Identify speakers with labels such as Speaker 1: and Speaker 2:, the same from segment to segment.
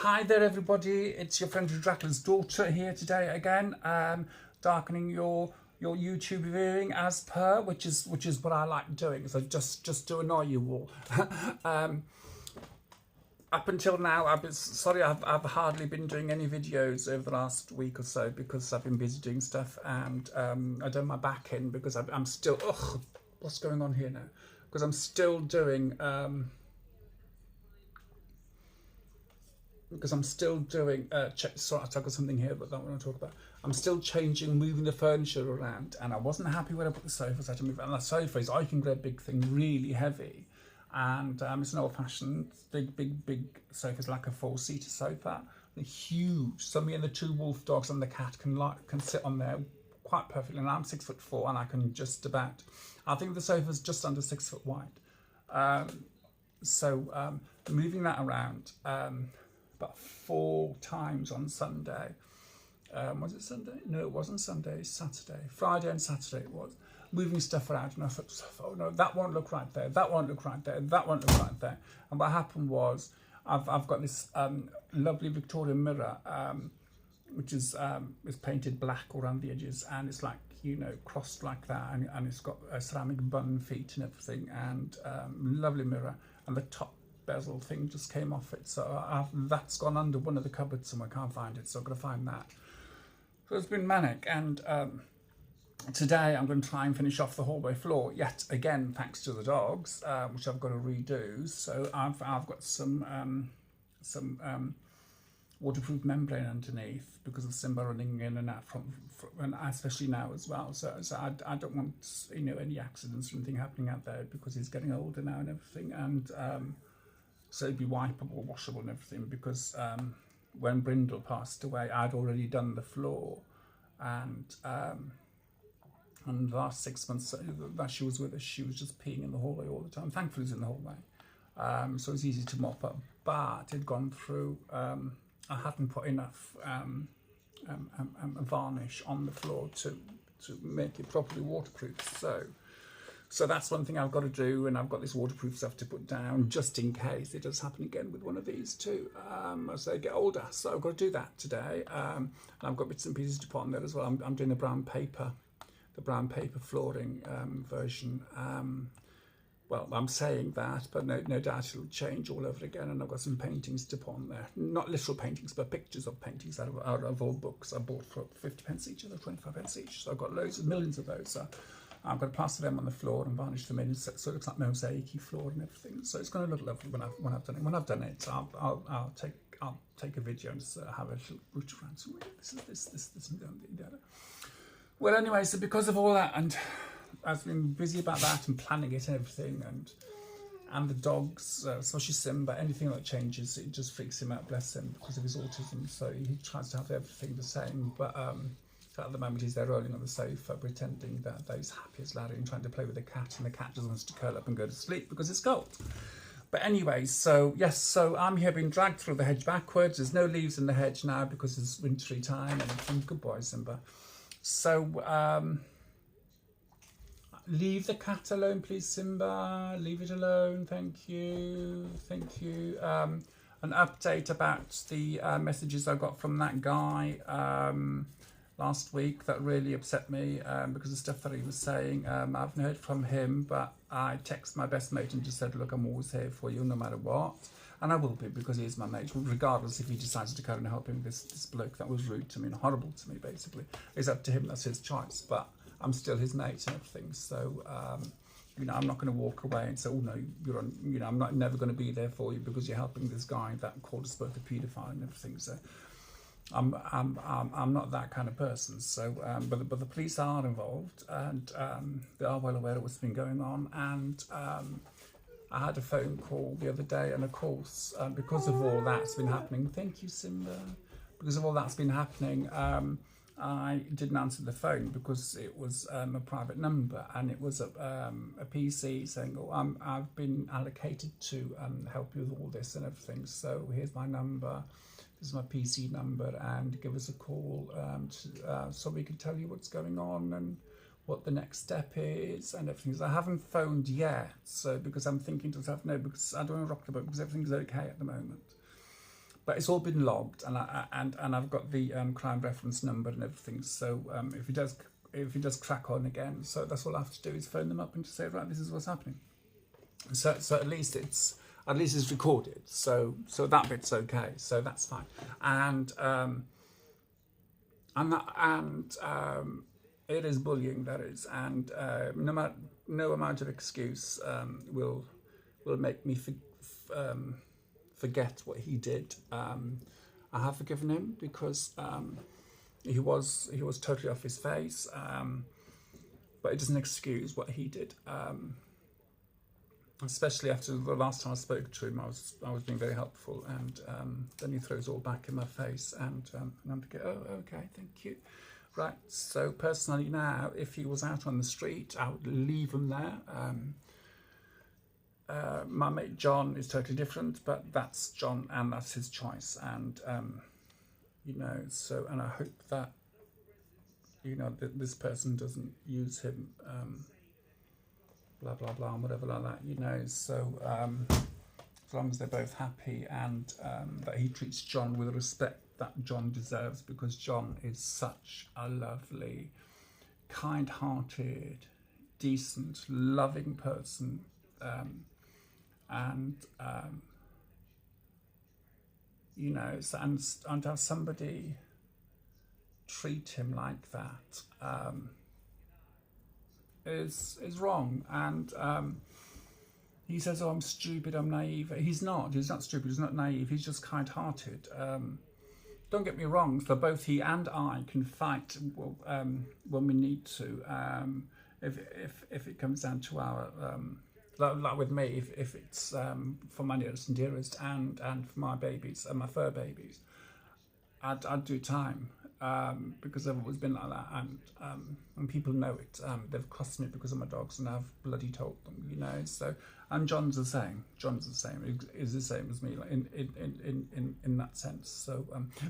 Speaker 1: Hi there, everybody. It's your friend Dracula's daughter here today again, darkening your YouTube viewing as per, which is what I like doing. So just to annoy you all. Up until now, I've hardly been doing any videos over the last week or so because I've been busy doing stuff, and I done my back in because I'm still. Ugh, what's going on here now? Because I'm still doing. Sorry, I've got something here, but that one I'll talk about. I'm still moving the furniture around, and I wasn't happy when I put the sofas. I had to move, and the sofa is, I can get a big thing, really heavy, and it's an old-fashioned big sofa. It's like a four-seater sofa, huge. So me and the two wolf dogs and the cat can sit on there quite perfectly. And I'm 6'4", and I can just about. I think the sofa's just under 6 foot wide. So moving that around. About 4 times on Sunday. Was it Sunday? No, it wasn't Sunday. Saturday. Friday and Saturday it was. Moving stuff around, and I thought, oh no, that won't look right there. That won't look right there. That won't look right there. And what happened was, I've got this lovely Victorian mirror, which is painted black around the edges, and it's like, crossed like that, and it's got ceramic bun feet and everything, and lovely mirror, and the top bezel thing just came off it, so that's gone under one of the cupboards somewhere. Can't find it, so I've got to find that. So it's been manic, and today I'm going to try and finish off the hallway floor yet again, thanks to the dogs, which I've got to redo. So I've got some waterproof membrane underneath because of Simba running in and out from and especially now as well. So I don't want any accidents or anything happening out there because he's getting older now and everything, and so it'd be wipeable, washable and everything, because when Brindle passed away, I'd already done the floor, and the last 6 months that she was with us, she was just peeing in the hallway all the time. Thankfully, it's in the hallway, so it was easy to mop up, but it had gone through, I hadn't put enough varnish on the floor to make it properly waterproof, so that's one thing I've got to do, and I've got this waterproof stuff to put down just in case it does happen again with one of these too, as they get older. So I've got to do that today, and I've got bits and pieces to put on there as well. I'm doing the brown paper flooring version. Well, I'm saying that, but no doubt it'll change all over again, and I've got some paintings to put on there. Not literal paintings, but pictures of paintings out of old books I bought for 50 pence each, or 25 pence each. So I've got millions of those. So I've got to plaster them on the floor and varnish them in, so it looks like mosaic-y floor and everything. So it's going to look lovely when I've done it. When I've done it, I'll take a video and just have a little root around. So this and the other. Well, anyway, so because of all that, and I've been busy about that and planning it and everything, and the dogs, especially Simba, anything that changes, it just freaks him out, bless him, because of his autism. So he tries to have everything the same, but so at the moment he's there rolling on the sofa, pretending that he's happy as Larry and trying to play with the cat, and the cat just wants to curl up and go to sleep because it's cold. But anyway, so yes, so I'm here being dragged through the hedge backwards. There's no leaves in the hedge now because it's wintry time, and good boy, Simba. So leave the cat alone, please, Simba. Leave it alone. Thank you. Thank you. An update about the messages I got from that guy last week that really upset me because of stuff that he was saying. I haven't heard from him, but I texted my best mate and just said, look, I'm always here for you no matter what. And I will be, because he is my mate, regardless if he decides to go and help him. This bloke that was rude to me and horrible to me, basically. It's up to him, that's his choice. But I'm still his mate and everything. So, I'm not going to walk away and say, oh no, you're on, I'm never going to be there for you because you're helping this guy that called us both a paedophile and everything. So I'm not that kind of person. So, but the police are involved, and they are well aware of what's been going on. And I had a phone call the other day, and of course, because of all that's been happening, thank you, Simba. Because of all that's been happening, I didn't answer the phone because it was a private number, and it was a PC saying, oh, I've been allocated to help you with all this and everything. So here's my number. This is my PC number, and give us a call so we can tell you what's going on and what the next step is and everything. So I haven't phoned yet, so because I'm thinking to myself, no, because I don't want to rock the boat because everything's okay at the moment. but it's all been logged, and I've got the crime reference number and everything. So if he does crack on again, so that's all I have to do is phone them up and just say, right, this is what's happening. So at least it's recorded. So that bit's okay. So that's fine. And it is bullying, that is, and no amount of excuse will make me forget what he did. I have forgiven him because he was totally off his face, but it doesn't excuse what he did. Especially after the last time I spoke to him, I was being very helpful, and then he throws it all back in my face, and I'm thinking, oh, okay, thank you. Right, so personally now, if he was out on the street, I would leave him there. My mate John is totally different, but that's John and that's his choice, and so, and I hope that that this person doesn't use him blah blah blah and whatever like that, so as long as they're both happy, and that he treats John with the respect that John deserves, because John is such a lovely, kind-hearted, decent, loving person, and and to have somebody treat him like that is wrong. And he says, oh, I'm stupid, I'm naive. He's not stupid, he's not naive, he's just kind-hearted. Don't get me wrong, so both he and I can fight when we need to, if it comes down to our like with me, if it's for my nearest and dearest, and for my babies and my fur babies, I'd do time, because I've always been like that, and people know it. They've crossed me because of my dogs, and I've bloody told them, So, and John's the same. Is the same as me, like in that sense. So,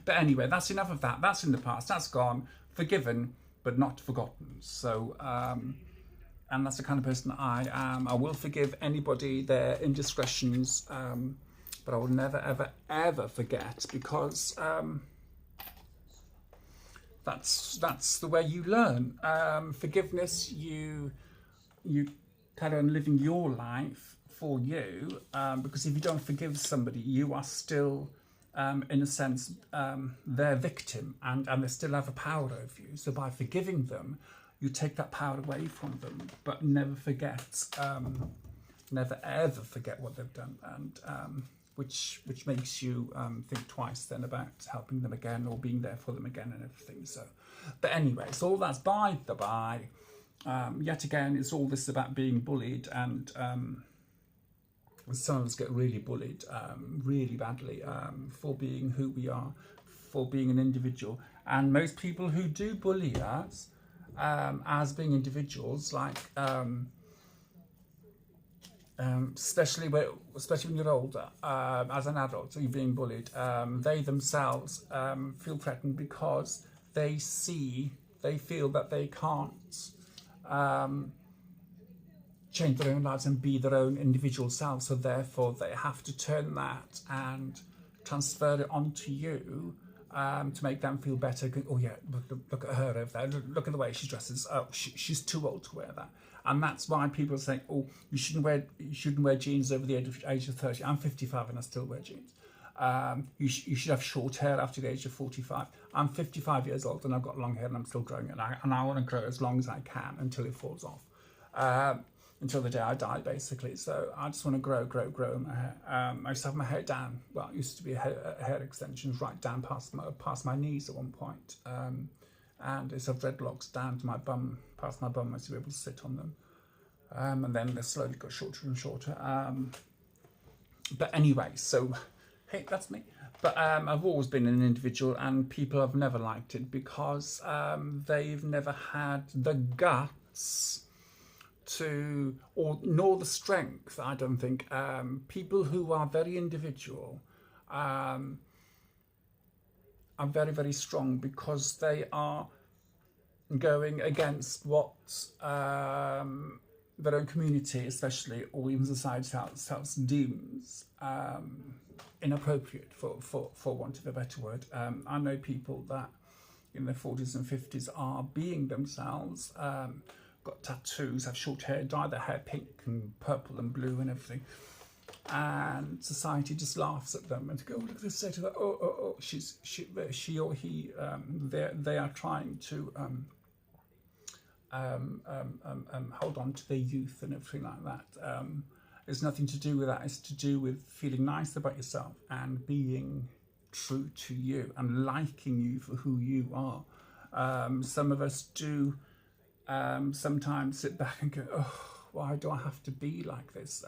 Speaker 1: but anyway, that's enough of that. That's in the past. That's gone, forgiven, but not forgotten. So, and that's the kind of person I am. I will forgive anybody their indiscretions, but I will never, ever, ever forget, because that's the way you learn. Forgiveness, you carry on living your life for you, because if you don't forgive somebody, you are still, in a sense, their victim, and they still have a power over you. So by forgiving them, you take that power away from them, but never ever forget what they've done, and which makes you think twice then about helping them again or being there for them again and everything. So, but anyway, so all that's by the by. Yet again, it's all this about being bullied, and some of us get really bullied, really badly, for being who we are, for being an individual. And most people who do bully us, as being individuals, like especially when you're older, as an adult, so you're being bullied, they themselves feel threatened, because they feel that they can't change their own lives and be their own individual selves, so therefore they have to turn that and transfer it onto you, to make them feel better. Oh yeah, look at her over there, look at the way she dresses, oh, she's too old to wear that. And that's why people say, oh, you shouldn't wear jeans over the age of 30. I'm 55 and I still wear jeans. You should have short hair after the age of 45. I'm 55 years old and I've got long hair and I'm still growing it. And I want to grow as long as I can until it falls off. Until the day I die, basically. So I just want to grow my hair. I used to have my hair down. Well, it used to be hair extensions right down past my knees at one point. And it's have dreadlocks down to my bum, past my bum. I used to be able to sit on them. And then they slowly got shorter and shorter. But anyway, so, hey, that's me. But I've always been an individual, and people have never liked it, because they've never had the guts nor the strength, I don't think. People who are very individual are very, very strong, because they are going against what their own community, especially, or even society itself deems inappropriate, for want of a better word. I know people that in their 40s and 50s are being themselves, got tattoos, have short hair, dye their hair pink and purple and blue and everything, and society just laughs at them and go, oh, look at this, say to that, she or he, they are trying to hold on to their youth and everything like that. It's nothing to do with that. It's to do with feeling nice about yourself and being true to you and liking you for who you are. Some of us do sometimes sit back and go, oh, why do I have to be like this?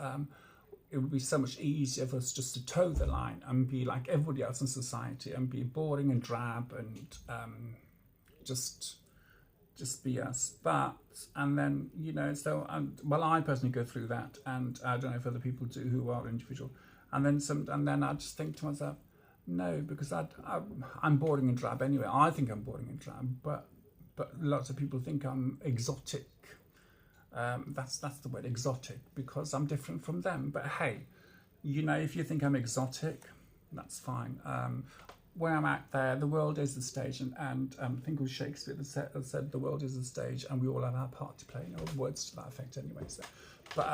Speaker 1: It would be so much easier for us just to toe the line and be like everybody else in society and be boring and drab and just be us. But, and then, you know, so, well, I personally go through that, and I don't know if other people do who are individual. And then I just think to myself, no, because I'm boring and drab anyway. I think I'm boring and drab, but lots of people think I'm exotic. That's the word, exotic, because I'm different from them. But hey, you know, if you think I'm exotic, that's fine. Where I'm at there, the world is the stage, and I think it was Shakespeare that said the world is the stage, and we all have our part to play. You know, words to that effect, anyway. So, but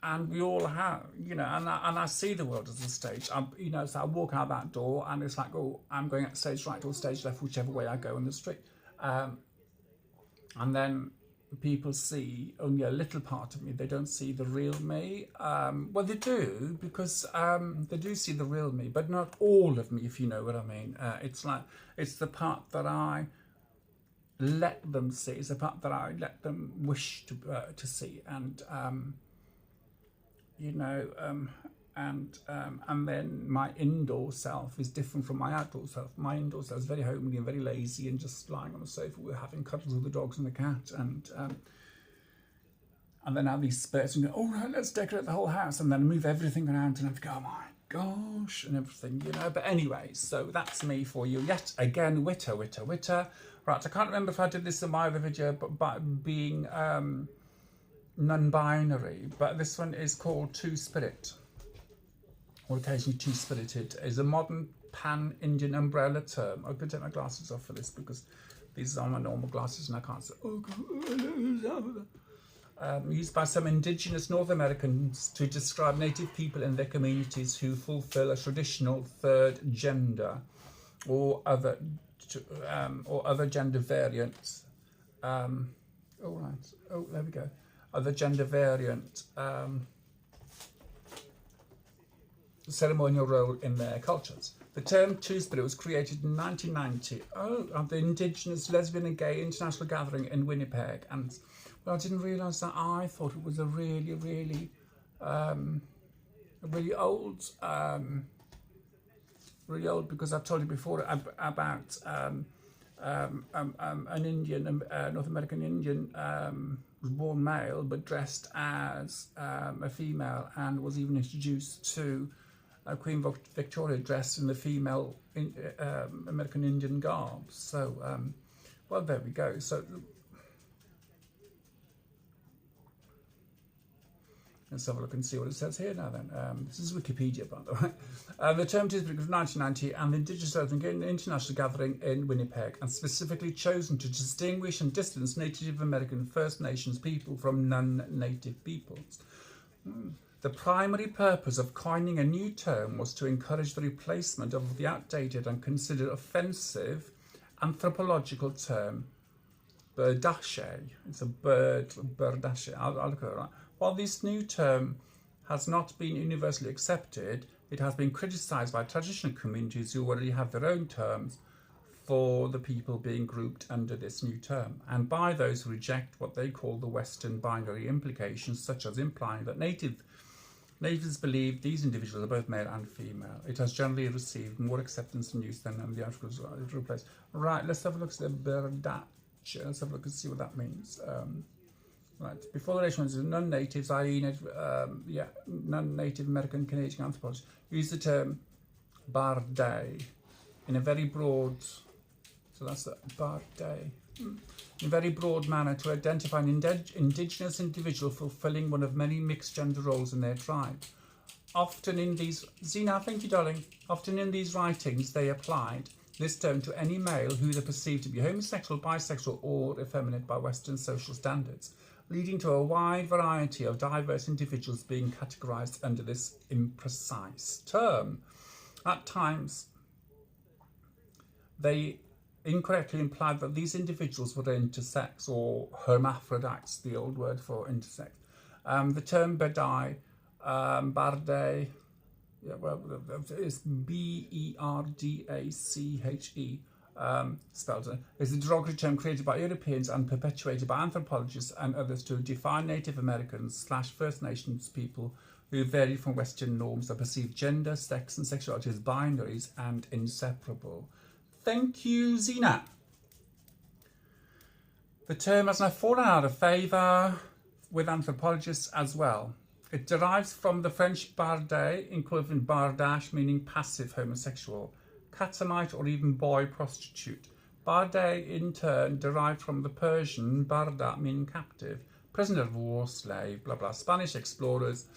Speaker 1: and we all have, you know, and I see the world as a stage. You know, so I walk out that door, and it's like, oh, I'm going at stage right or stage left, whichever way I go in the street, and then people see only a little part of me. They don't see the real me. Well, they do, because they do see the real me, but not all of me, if you know what I mean. It's like, it's the part that I let them see. It's the part that I let them wish to see, and you know, and then my indoor self is different from my outdoor self. My indoor self is very homely and very lazy and just lying on the sofa. We're having cuddles with the dogs and the cat, and then I have these spurts and go, all right, let's decorate the whole house, and then move everything around, and I go, oh my gosh, and everything, you know. But anyway, so that's me for you. Yet again, witter. Right, I can't remember if I did this in my other video, but by being non-binary, but this one is called Two-Spirit, or occasionally two-spirited, is a modern pan-Indian umbrella term. I'm going to take my glasses off for this because these are my normal glasses and I can't say, oh God. Used by some indigenous North Americans to describe native people in their communities who fulfill a traditional third gender or other gender variants. All right. Oh, there we go. Other gender variant ceremonial role in their cultures. The term Two-Spirit was created in 1990 at the Indigenous Lesbian and Gay International Gathering in Winnipeg. And well, I didn't realise that. I thought it was a really, really old, because I've told you before about an Indian, North American Indian, was born male but dressed as a female, and was even introduced to Queen Victoria dressed in the female American Indian garb. So, well, there we go. So, let's have a look and see what it says here now then. This is Wikipedia, by the way. The term is because of 1990 and the Indigenous Lesbian International Gathering in Winnipeg, and specifically chosen to distinguish and distance Native American First Nations people from non-native peoples. The primary purpose of coining a new term was to encourage the replacement of the outdated and considered offensive anthropological term birdache. It's a birdache. I'll look at that. While this new term has not been universally accepted, it has been criticised by traditional communities who already have their own terms for the people being grouped under this new term, and by those who reject what they call the Western binary implications, such as implying that natives believe these individuals are both male and female. It has generally received more acceptance and use than the articles it replaced. Right, let's have a look at the birdache. Let's have a look and see what that means. Right, before the nation was non-natives, i.e. non-native American Canadian anthropologists, use the term barday in a very broad, so that's the barday, in a very broad manner to identify an indigenous individual fulfilling one of many mixed gender roles in their tribe. often in these, Zena, thank you, darling. Often in these writings, they applied this term to any male who they perceived to be homosexual, bisexual, or effeminate by Western social standards, leading to a wide variety of diverse individuals being categorized under this imprecise term. At times, they incorrectly implied that these individuals were intersex or hermaphrodites, the old word for intersex. The term Berdai, Bardae, yeah, well, it's B-E-R-D-A-C-H-E, spelled, is a derogatory term created by Europeans and perpetuated by anthropologists and others to define Native Americans / First Nations people who vary from Western norms that perceive gender, sex, and sexuality as binaries and inseparable. Thank you, Zena. The term has now fallen out of favour with anthropologists as well. It derives from the French barde, equivalent bardache, meaning passive homosexual, catamite, or even boy prostitute. Barde, in turn, derived from the Persian barda, meaning captive, prisoner of war, slave, blah blah. Spanish explorers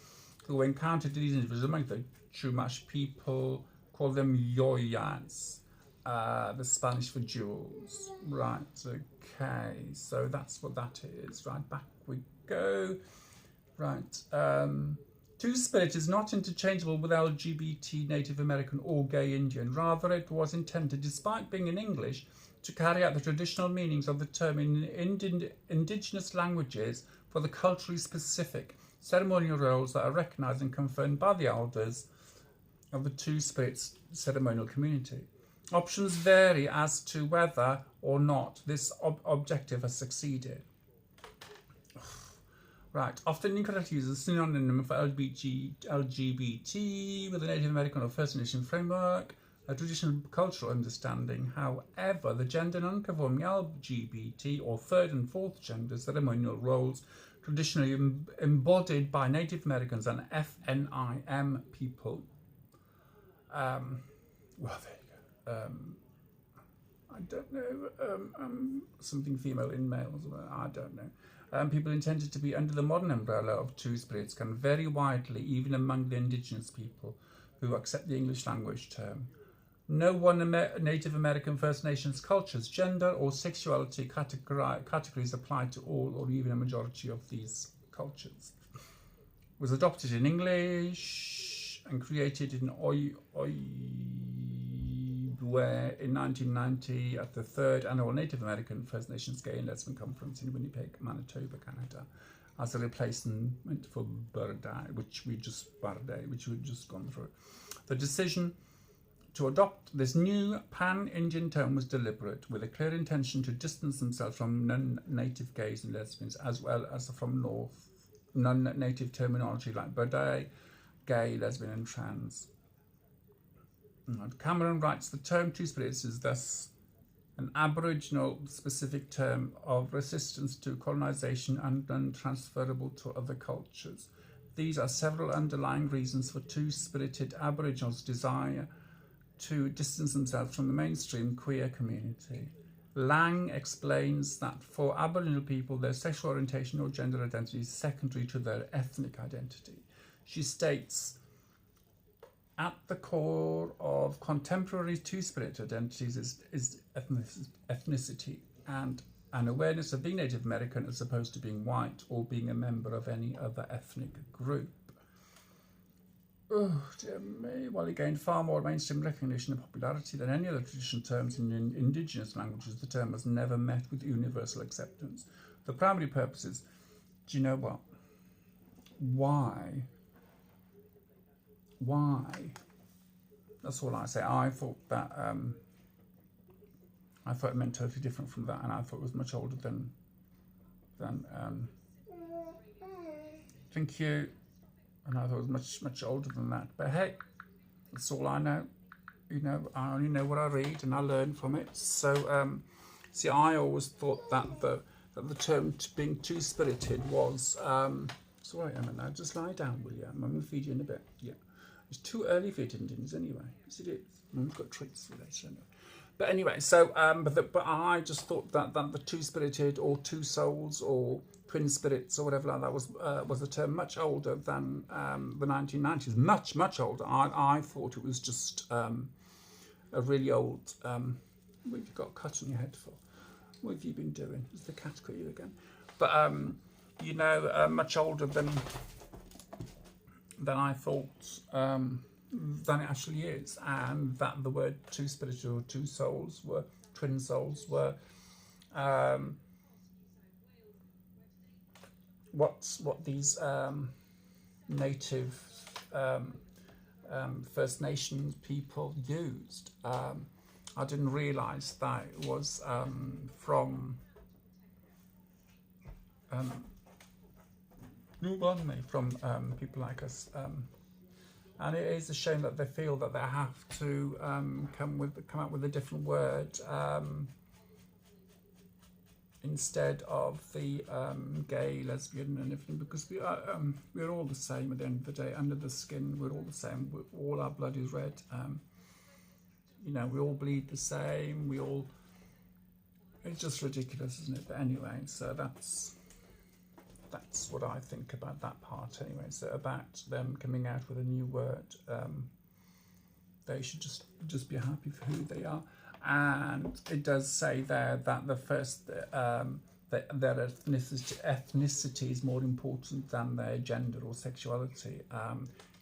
Speaker 1: who encountered these individuals among the Chumash people called them yoyas, the Spanish for jewels. Right, okay, so that's what that is. Right, back we go. Right, Two-Spirit is not interchangeable with LGBT, Native American, or gay Indian. Rather, it was intended, despite being in English, to carry out the traditional meanings of the term in indigenous languages for the culturally specific ceremonial roles that are recognised and confirmed by the elders of the Two-Spirits ceremonial community. Options vary as to whether or not this objective has succeeded. Right, often incorrectly used as a synonym for LGBT with a Native American or First Nation framework, a traditional cultural understanding. However, the gender non-conforming LGBT or third and fourth gender ceremonial roles traditionally embodied by Native Americans and FNIM people. Well, there you go. I don't know, something female in males, I don't know. People intended to be under the modern umbrella of Two-Spirits can vary widely, even among the indigenous people who accept the English language term. No one Native American First Nations culture's gender or sexuality categories apply to all or even a majority of these cultures. It was adopted in English and created in in 1990 at the third annual Native American First Nations Gay and Lesbian Conference in Winnipeg, Manitoba, Canada, as a replacement for Bardae, which we'd just gone through. The decision to adopt this new pan-Indian term was deliberate, with a clear intention to distance themselves from non-native gays and lesbians, as well as from non-native terminology like Bardae, gay, lesbian, and trans. Cameron writes, the term Two-Spirits is thus an Aboriginal specific term of resistance to colonisation and untransferable to other cultures. These are several underlying reasons for Two-Spirited Aboriginals' desire to distance themselves from the mainstream queer community. Lang explains that for Aboriginal people, their sexual orientation or gender identity is secondary to their ethnic identity. She states, at the core of contemporary Two-Spirit identities is ethnicity and an awareness of being Native American as opposed to being white or being a member of any other ethnic group. Oh, dear me. While it gained far more mainstream recognition and popularity than any other traditional terms in indigenous languages, the term has never met with universal acceptance. The primary purpose is, do you know what? Why? That's all I say. I thought that I thought it meant totally different from that, and I thought it was much older than thank you. And I thought it was much older than that. But hey, that's all I know. You know, I only know what I read and I learn from it. So see, I always thought that the term being two-spirited was sorry, Emma, now just lie down, will you? I'm going to feed you in a bit. Yeah. It's too early for your din-dins anyway. Yes, it is. Mum's got treats for later. Anyway. But anyway, so but I just thought that the two-spirited or two souls or twin spirits or whatever like that was a term much older than the 1990s. Much older. I thought it was just a really old. What have you got cut on your head for? What have you been doing? Is the cat cut you again? But you know, much older than I thought. Than it actually is, and that the word two spirits or two souls were twin souls were what these native First Nations people used. I didn't realise that it was from people like us. And it is a shame that they feel that they have to come up with a different word instead of the gay, lesbian, and everything, because we're all the same at the end of the day. Under the skin, we're all the same. All our blood is red. You know, we all bleed the same. We all. It's just ridiculous, isn't it? But anyway, so that's what I think about that part anyway. So about them coming out with a new word, they should just be happy for who they are. And it does say there that the first their ethnicity is more important than their gender or sexuality.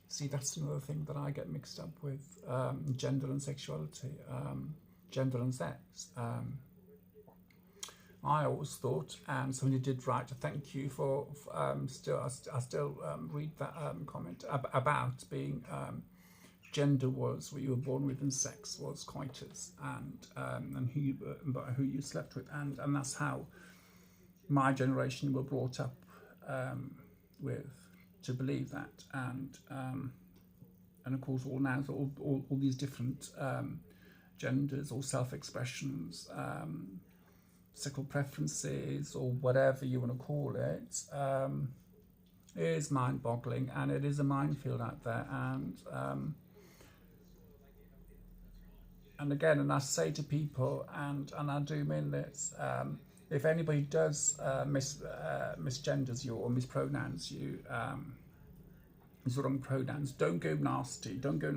Speaker 1: See, that's another thing that I get mixed up with, gender and sexuality, gender and sex. I always thought, and somebody did write a thank you for I still read that comment about being gender was what you were born with and sex was coitus, and who you slept with, and that's how my generation were brought up with, to believe that, and of course all these different genders or self-expressions, sexual preferences, or whatever you want to call it, is mind-boggling, and it is a minefield out there. And again, and I say to people, and I do mean this, if anybody does misgenders you or mispronouns you, wrong pronouns, don't go nasty, don't go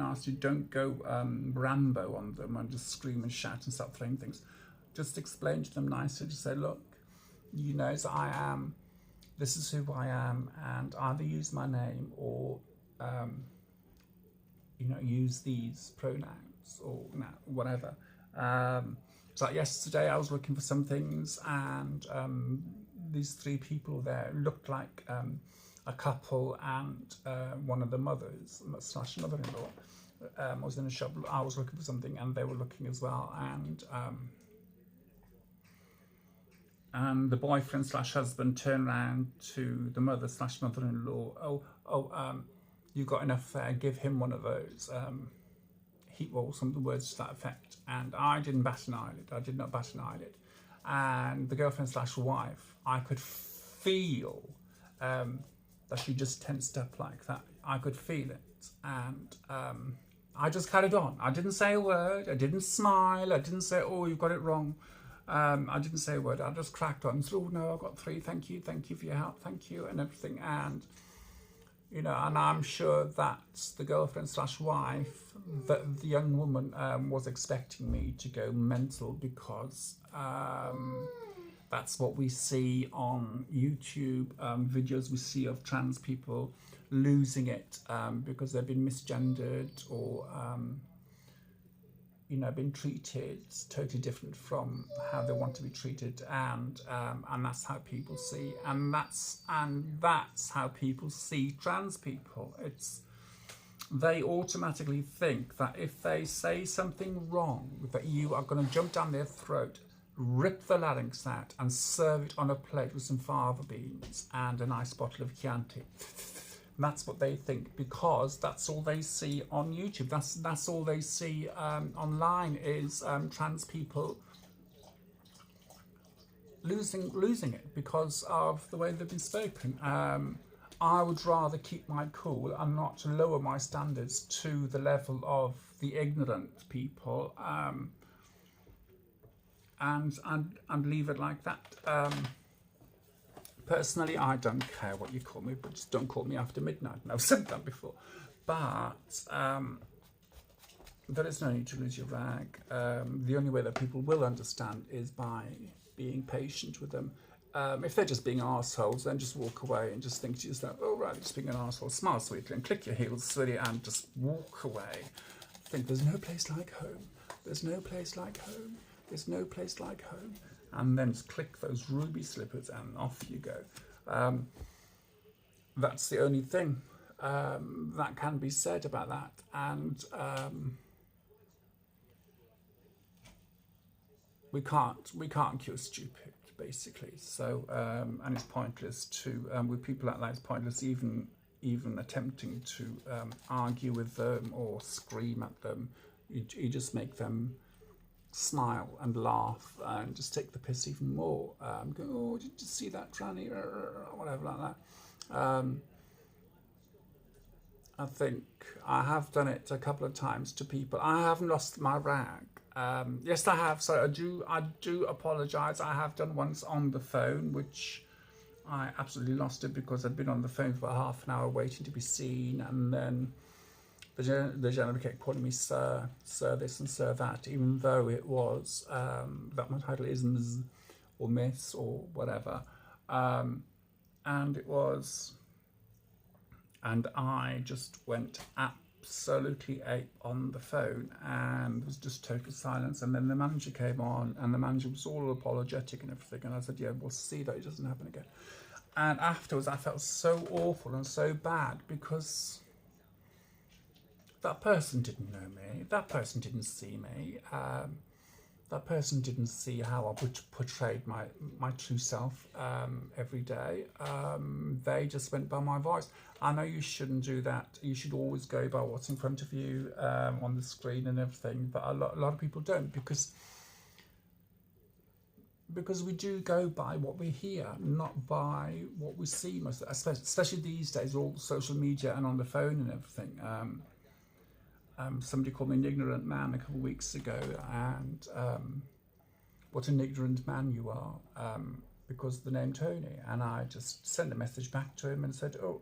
Speaker 1: Rambo on them and just scream and shout and start throwing things. Just explain to them nicely, just say, look, you know, so this is who I am, and either use my name or, you know, use these pronouns or whatever. So yesterday I was looking for some things, and these three people there looked like a couple, and one of the mothers / mother-in-law was in a shop. I was looking for something, and they were looking as well, and the boyfriend / husband turned around to the mother / mother-in-law. You got enough there? Give him one of those. Some of the words to that effect. And I didn't bat an eyelid. I did not bat an eyelid. And the girlfriend / wife, I could feel that she just tensed up like that. I could feel it, and I just carried on. I didn't say a word. I didn't smile. I didn't say, "Oh, you've got it wrong." I didn't say a word. I just cracked on. So, "Oh no, I got 3. Thank you for your help. Thank you," and everything. And you know, and I'm sure that the girlfriend / wife, the young woman, was expecting me to go mental, because that's what we see on YouTube, videos we see of trans people losing it because they've been misgendered or you know, been treated totally different from how they want to be treated, and that's how people see, and that's how people see trans people. They automatically think that if they say something wrong, that you are going to jump down their throat, rip the larynx out, and serve it on a plate with some fava beans and a nice bottle of Chianti. That's what they think, because that's all they see on YouTube. That's all they see online is trans people losing it because of the way they've been spoken. I would rather keep my cool and not lower my standards to the level of the ignorant people, and leave it like that. Personally, I don't care what you call me, but just don't call me after midnight. And I've said that before. But there is no need to lose your rag. The only way that people will understand is by being patient with them. If they're just being arseholes, then just walk away and just think to yourself, oh, right, just being an arsehole. Smile sweetly and click your heels sweetly and just walk away. Think there's no place like home. There's no place like home. There's no place like home. And then just click those ruby slippers and off you go. That's the only thing that can be said about that. And we can't cure stupid, basically. So and it's pointless to with people like that. It's pointless even attempting to argue with them or scream at them. You just make them smile and laugh and just take the piss even more. Go, oh, did you see that tranny? Whatever like that. I think I have done it a couple of times to people. I haven't lost my rag. Yes, I have. So I do apologise. I have done once on the phone, which I absolutely lost it because I'd been on the phone for half an hour waiting to be seen, and then the gentleman kept calling me sir, sir this and sir that, even though it was that my title is Ms. or Miss or whatever, and it was, and I just went absolutely ape on the phone, and there was just total silence. And then the manager came on, and the manager was all apologetic and everything, and I said, yeah, we'll see that it doesn't happen again. And afterwards I felt so awful and so bad because that person didn't know me, that person didn't see me, that person didn't see how I portrayed my true self every day. They just went by my voice. I know you shouldn't do that. You should always go by what's in front of you on the screen and everything, but a lot of people don't, because we do go by what we hear, not by what we see, especially these days, all social media and on the phone and everything. Somebody called me an ignorant man a couple of weeks ago, and what an ignorant man you are, because of the name Tony. And I just sent a message back to him and said, oh,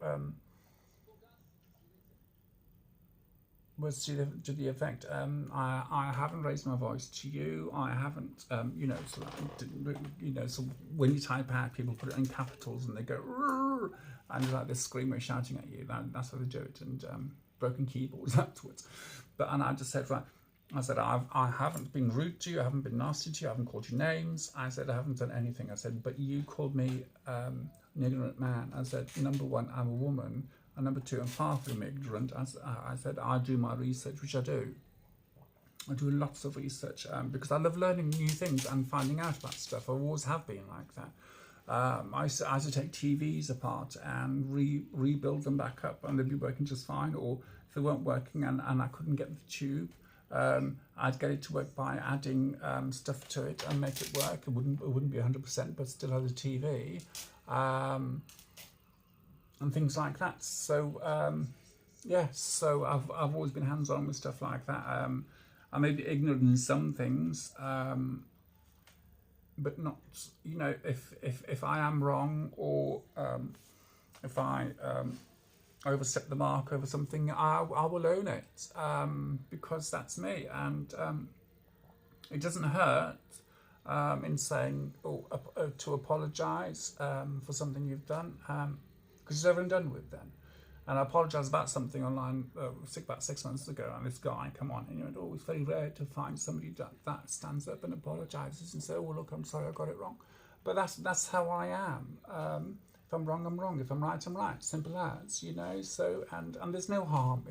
Speaker 1: was to the effect, I haven't raised my voice to you, I haven't, so when you type out, people put it in capitals and they go, rrr, and like this screamer shouting at you, that's how they do it, and broken keyboards afterwards. And I just said, right, I said, I haven't been rude to you, I haven't been nasty to you, I haven't called you names, I said, I haven't done anything. I said, but you called me an ignorant man. I said, number one, I'm a woman, and number two, I'm far from ignorant. I said, I do my research, which I do. I do lots of research because I love learning new things and finding out about stuff. I always have been like that. I used to take TVs apart and rebuild them back up, and they'd be working just fine. Or if they weren't working and I couldn't get the tube, I'd get it to work by adding stuff to it and make it work. It wouldn't be 100%, but still had a TV, and things like that. So yeah, so I've always been hands-on with stuff like that. I may be ignorant in some things, but not, if I am wrong, or if I overstep the mark over something, I will own it, because that's me. And it doesn't hurt in saying, to apologise for something you've done, because it's over and done with then. And I apologised about something online about 6 months ago, and this guy come on, and oh, it's very rare to find somebody that stands up and apologises and says, oh, look, I'm sorry, I got it wrong. But that's how I am. If I'm wrong, I'm wrong. If I'm right, I'm right. Simple as, So and there's no harm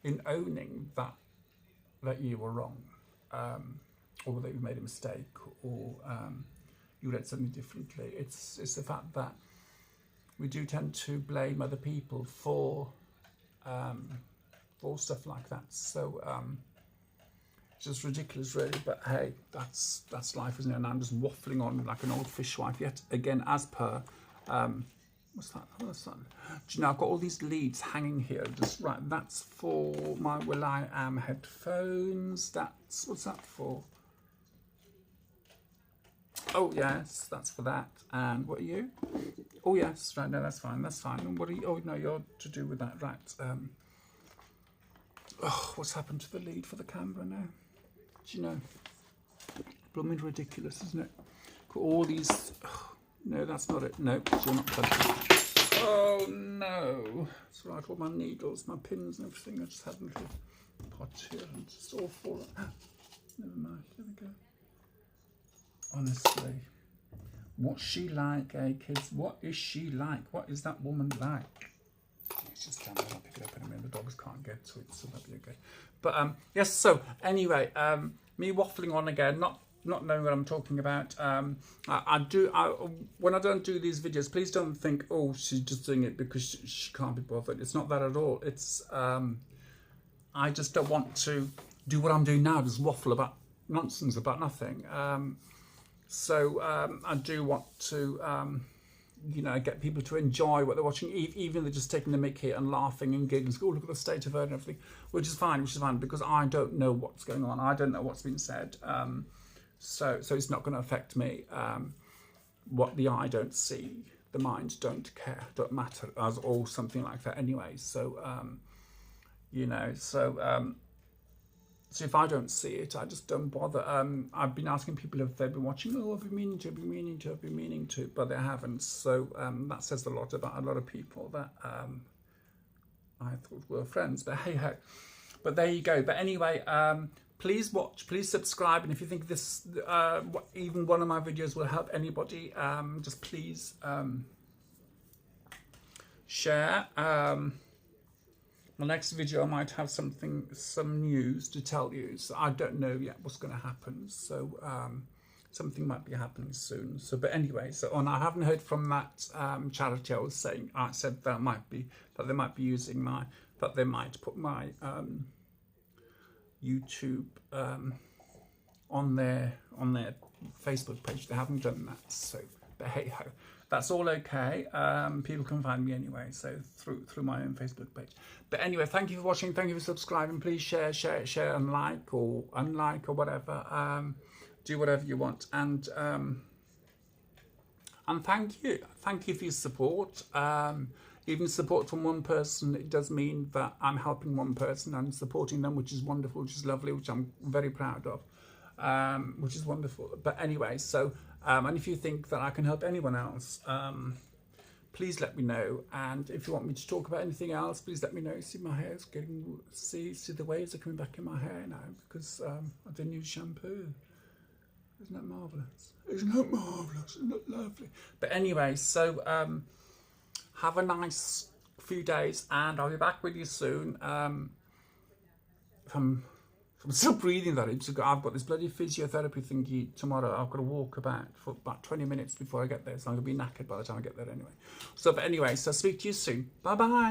Speaker 1: in owning that you were wrong, or that you made a mistake, or you read something differently. It's the fact that we do tend to blame other people for stuff like that. So it's just ridiculous, really. But hey, that's life, isn't it? And I'm just waffling on like an old fishwife yet again, as per. What's that? Do you know, I've got all these leads hanging here. Just right. That's for my Will I Am headphones. What's that for? Oh yes, that's for that. And what are you? Oh yes, right, no, that's fine, that's fine. And what are you? Oh no, you're to do with that, right. Oh, what's happened to the lead for the camera now? Do you know? Blooming ridiculous, isn't it? Got all these, oh, no, that's not it. No, you're not plugged. Oh no. That's right, all my needles, my pins and everything. I just had a little pot here and it's all fallen. Never mind, there we go. Honestly. What's she like, eh, kids? What is she like? What is that woman like? It's just down there, I'll pick it up in a minute. The dogs can't get to it, so that'll be okay. But yes, so anyway, me waffling on again, not knowing what I'm talking about. When I don't do these videos, please don't think, oh, she's just doing it because she can't be bothered. It's not that at all. It's I just don't want to do what I'm doing now, just waffle about nonsense about nothing. So I do want to, get people to enjoy what they're watching, even if they're just taking the mickey and laughing and giggling. Oh, look at the state of her and everything, which is fine, because I don't know what's going on. I don't know what's been said. So it's not going to affect me. What the eye don't see, the mind don't care, don't matter, or something like that anyway. So, so if I don't see it, I just don't bother. I've been asking people if they've been watching. Oh, I've been meaning to, but they haven't. So that says a lot about a lot of people that I thought were friends. But hey ho. But there you go. But anyway, please watch, please subscribe, and if you think this, even one of my videos will help anybody, just please share. The next video I might have some news to tell you. So I don't know yet what's going to happen. So something might be happening soon. So, but anyway, and I haven't heard from that charity I said that they might be using that they might put my YouTube on their Facebook page. They haven't done that. So, but hey ho. That's all okay. People can find me anyway, so through my own Facebook page. But anyway, thank you for watching. Thank you for subscribing. Please share, and like or unlike or whatever. Do whatever you want. And thank you. Thank you for your support. Even support from one person, it does mean that I'm helping one person and supporting them, which is wonderful, which is lovely, which I'm very proud of. Which is wonderful. But anyway, so and if you think that I can help anyone else, please let me know. And if you want me to talk about anything else, please let me know. See, my hair's getting, see the waves are coming back in my hair now because of the new shampoo. Isn't that marvellous? Isn't that marvellous? Isn't that lovely? But anyway, so have a nice few days, and I'll be back with you soon. I'm still breathing that. I've got this bloody physiotherapy thingy tomorrow. I've got to walk for about 20 minutes before I get there. So I'm going to be knackered by the time I get there anyway. So, but anyway, so speak to you soon. Bye-bye.